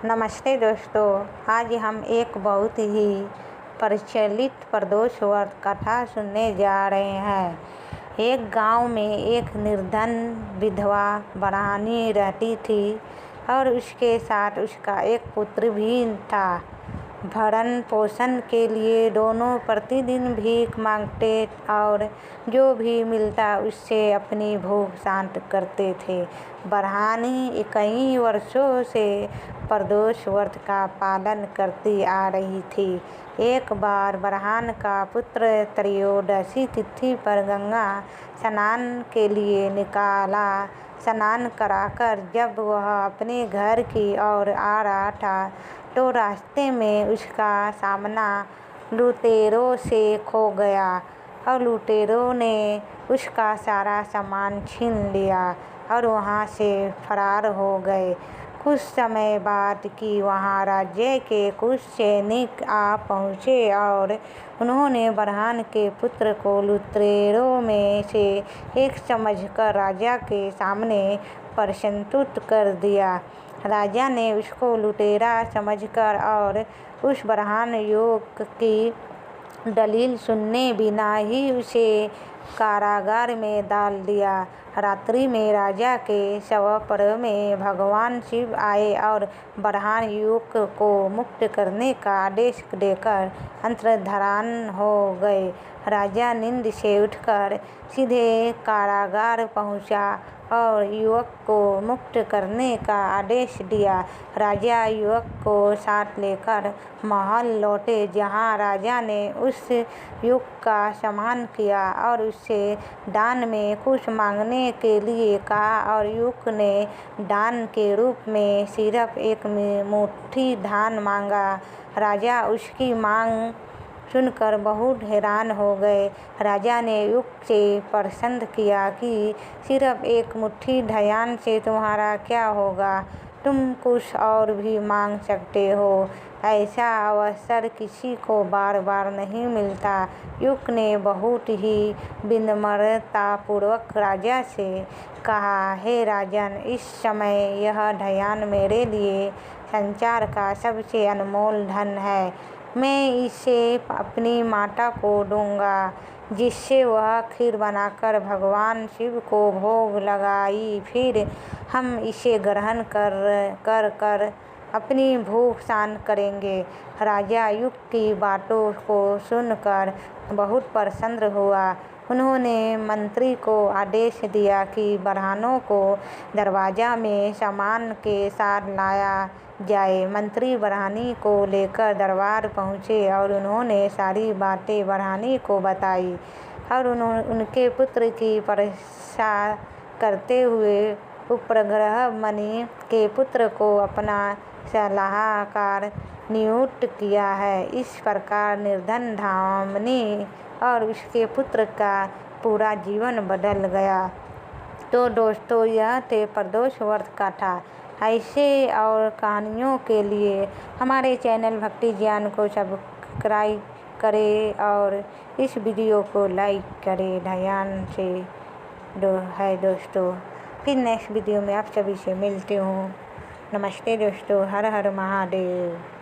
नमस्ते दोस्तों, आज हम एक बहुत ही प्रचलित प्रदोष व्रत कथा सुनने जा रहे हैं। एक गांव में एक निर्धन विधवा ब्राह्मणी रहती थी और उसके साथ उसका एक पुत्र भी था। भरण पोषण के लिए दोनों प्रतिदिन भीख मांगते और जो भी मिलता उससे अपनी भूख शांत करते थे। ब्राह्मणी कई वर्षों से प्रदोष व्रत का पालन करती आ रही थी। एक बार ब्राह्मण का पुत्र त्रयोदशी तिथि पर गंगा स्नान के लिए निकला। स्नान कराकर जब वह अपने घर की ओर आ रहा था तो रास्ते में उसका सामना लुटेरों से खो गया और लुटेरों ने उसका सारा सामान छीन लिया और वहां से फरार हो गए। कुछ समय बाद कि वहां राज्य के कुछ सैनिक आ पहुंचे और उन्होंने ब्राह्मण के पुत्र को लुटेरों में से एक समझकर राजा के सामने प्रस्तुत कर दिया। राजा ने उसको लुटेरा समझकर और उस ब्राह्मण युवक की दलील सुने बिना ही उसे कारागार में डाल दिया। रात्रि में राजा के स्वप्न में भगवान शिव आए और ब्राह्मण युवक को मुक्त करने का आदेश देकर अंतर्धान हो गए। राजा नींद से उठकर सीधे कारागार पहुंचा और युवक को मुक्त करने का आदेश दिया। राजा युवक को साथ लेकर महल लौटे, जहां राजा ने उस युवक का सम्मान किया और उससे दान में कुछ मांगने के लिए कहा और युवक ने दान के रूप में सिर्फ एक मुट्ठी धान मांगा। राजा उसकी मांग सुनकर बहुत हैरान हो गए। राजा ने युवक से प्रश्न किया कि सिर्फ एक मुट्ठी धान से तुम्हारा क्या होगा, तुम कुछ और भी मांग सकते हो। ऐसा अवसर किसी को बार बार नहीं मिलता। युवक ने बहुत ही विनम्रतापूर्वक राजा से कहा, हे राजन, इस समय यह धान मेरे लिए संसार का सबसे अनमोल धन है। मैं इसे अपनी माता को दूंगा, जिससे वह खीर बनाकर भगवान शिव को भोग लगाई। फिर हम इसे ग्रहण कर अपनी भूख शांत करेंगे। राजा युवक की बातों को सुनकर बहुत प्रसन्न हुआ। उन्होंने मंत्री को आदेश दिया कि ब्राह्मणों को दरवाजा में सम्मान के साथ लाया जाए। मंत्री ब्राह्मणी को लेकर दरबार पहुंचे और उन्होंने सारी बातें ब्राह्मणी को बताई और उनके पुत्र की प्रशंसा करते हुए उपग्रह मणि के पुत्र को अपना सलाहकार नियुक्त किया है। इस प्रकार निर्धन ब्राह्मणी और उसके पुत्र का पूरा जीवन बदल गया। तो दोस्तों, यह थे प्रदोष व्रत कथा। ऐसे और कहानियों के लिए हमारे चैनल भक्ति ज्ञान को सब्सक्राइब करें और इस वीडियो को लाइक करें। ध्यान से दोस्तों, फिर नेक्स्ट वीडियो में आप सभी से मिलती हूँ। नमस्ते दोस्तों, हर हर महादेव।